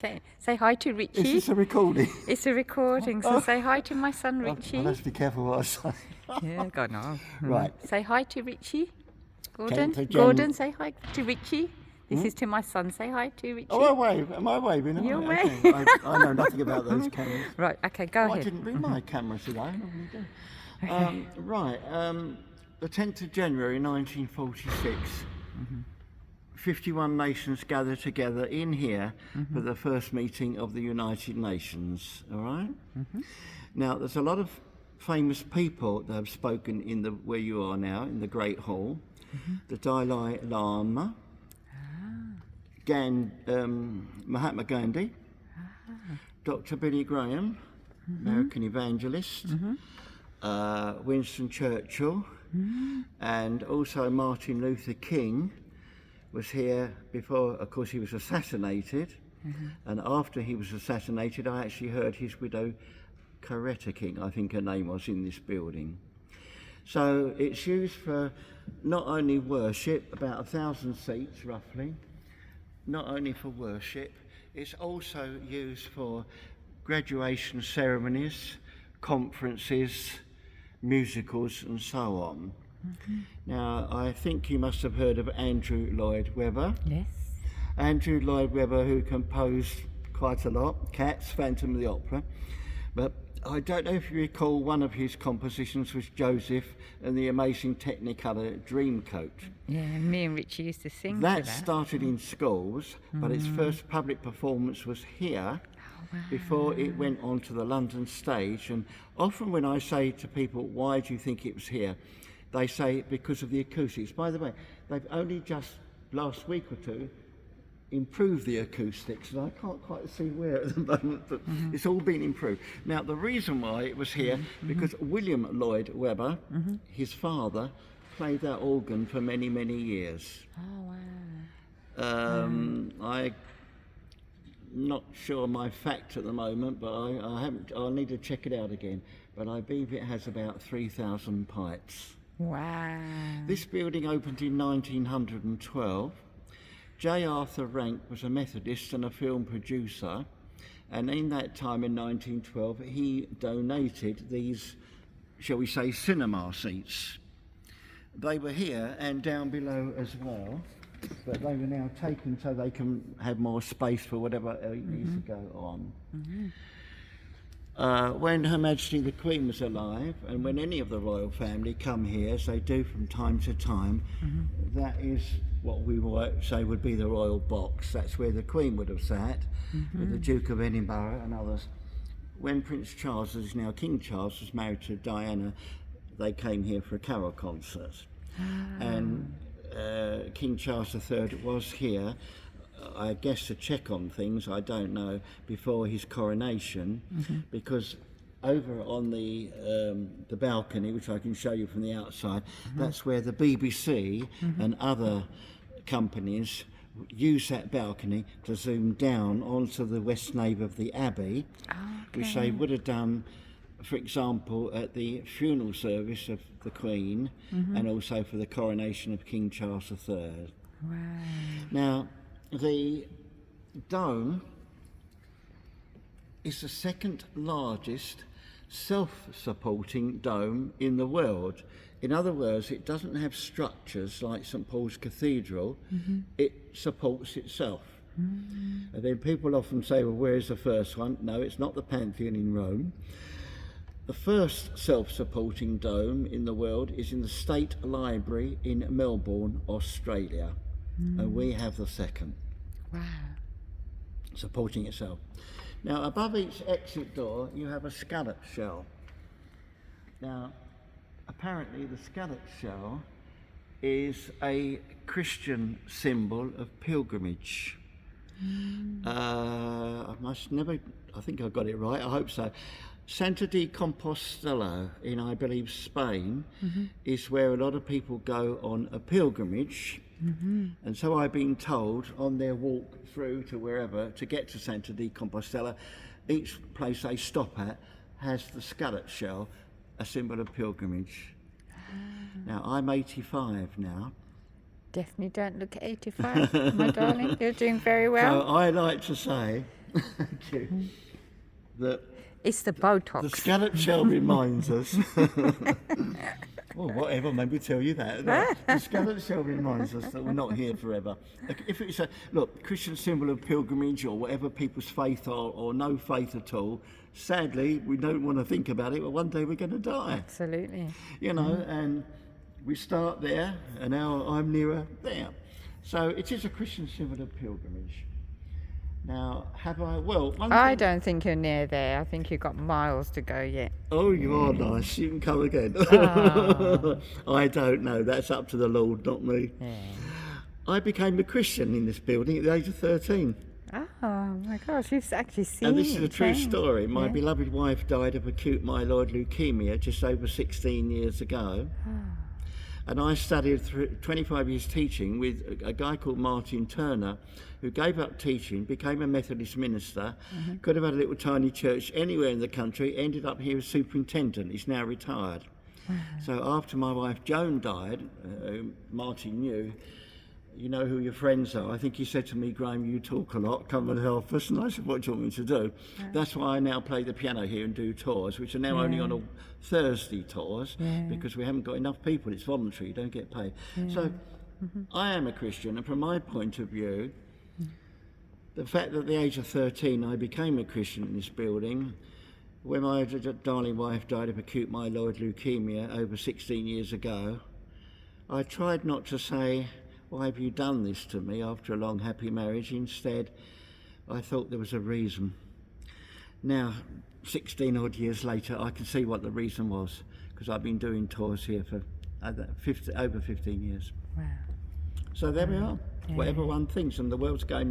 Say hi to Richie. Is this a recording? It's a recording, so say hi to my son Richie. I'll have to be careful what I say. Yeah, God no. Right. Say hi to Richie. Gordon. 10th of Gordon, say hi to Richie. This is to my son. Say hi to Richie. Oh, I wave. Am I waving? You're Okay. waving. I know nothing about those cameras. Right, okay, go I ahead. didn't bring my camera today. I normally do. Right. The 10th of January 1946. 51 nations gathered together in here for the first meeting of the United Nations. All right. Now, there's a lot of famous people that have spoken in the where you are now in the Great Hall. The Dalai Lama, Mahatma Gandhi, Dr. Billy Graham, American evangelist, Winston Churchill, and also Martin Luther King was here before, of course, he was assassinated. And after he was assassinated, I actually heard his widow, Coretta King, I think her name was, in this building. So it's used for not only worship, about 1,000 seats roughly, not only for worship, it's also used for graduation ceremonies, conferences, musicals and so on. Now, I think you must have heard of Andrew Lloyd Webber. Yes. Andrew Lloyd Webber, who composed quite a lot, Cats, Phantom of the Opera. But I don't know if you recall, one of his compositions was Joseph and the Amazing Technicolor Dreamcoat. Yeah, me and Richie used to sing That to that. started in schools, but its first public performance was here before it went on to the London stage. And often when I say to people, why do you think it was here? They say because of the acoustics. By the way, they've only just last week or two improved the acoustics, and I can't quite see where at the moment, but it's all been improved. Now, the reason why it was here, because William Lloyd Webber, his father, played that organ for many, many years. Oh, wow. I'm not sure my fact at the moment, but I haven't. I'll need to check it out again. But I believe it has about 3,000 pipes. Wow. This building opened in 1912. J. Arthur Rank was a Methodist and a film producer, and in that time in 1912 he donated these, shall we say, cinema seats. They were here and down below as well, but they were now taken so they can have more space for whatever needs to go on. When Her Majesty the Queen was alive, and when any of the royal family come here, as they do from time to time, that is what we might say would be the royal box. That's where the Queen would have sat, with the Duke of Edinburgh and others. When Prince Charles, as is now King Charles, was married to Diana, they came here for a carol concert. And King Charles III was here, I guess, to check on things, I don't know, before his coronation, because over on the balcony, which I can show you from the outside, that's where the BBC and other companies use that balcony to zoom down onto the west nave of the Abbey, which they would have done, for example, at the funeral service of the Queen and also for the coronation of King Charles III. Wow. Now, the dome is the second largest self-supporting dome in the world. In other words, it doesn't have structures like St Paul's Cathedral, it supports itself. And then people often say, well, where's the first one? No, it's not the Pantheon in Rome. The first self-supporting dome in the world is in the State Library in Melbourne, Australia. And we have the second. Wow. Supporting itself. Now, above each exit door, you have a scallop shell. Now, apparently the scallop shell is a Christian symbol of pilgrimage. I think I got it right, I hope so. Santa de Compostela in, I believe, Spain, is where a lot of people go on a pilgrimage. And so I've been told on their walk through to wherever to get to Santa de Compostela, each place they stop at has the scallop shell, a symbol of pilgrimage. Now, I'm 85 now. Definitely don't look at 85, my darling. You're doing very well. So I like to say Thank you. That It's the the Botox. scallop shell reminds us. Well, whatever, maybe tell you that. The scallop shell reminds us that we're not here forever. Like, if it's a Christian symbol of pilgrimage or whatever people's faith are, or no faith at all, sadly, we don't want to think about it, but one day we're going to die. Absolutely. You know, and we start there, and now I'm nearer there. So it is a Christian symbol of pilgrimage. Now, have I? Well, one I thing, don't think you're near there. I think you've got miles to go yet. Oh, you are nice. You can come again. I don't know. That's up to the Lord, not me. Yeah. I became a Christian in this building at the age of 13. Oh my gosh, you've actually seen And this is it a true change. story. My Yeah. beloved wife died of acute myeloid leukemia just over 16 years ago. And I studied 25 years teaching with a guy called Martin Turner, who gave up teaching, became a Methodist minister, could have had a little tiny church anywhere in the country, ended up here as superintendent. He's now retired. So after my wife Joan died, Martin knew, you know who your friends are. I think he said to me, Graham, you talk a lot, come and help us. And I said, what do you want me to do? That's why I now play the piano here and do tours, which are now only on a Thursday tours, because we haven't got enough people. It's voluntary, you don't get paid. So I am a Christian, and from my point of view, the fact that at the age of 13 I became a Christian in this building, when my darling wife died of acute myeloid leukemia over 16 years ago, I tried not to say, why have you done this to me after a long happy marriage? Instead, I thought there was a reason. Now, 16 odd years later, I can see what the reason was, because I've been doing tours here for over 15 years. Wow. So there we are. Whatever one thinks, and the world's going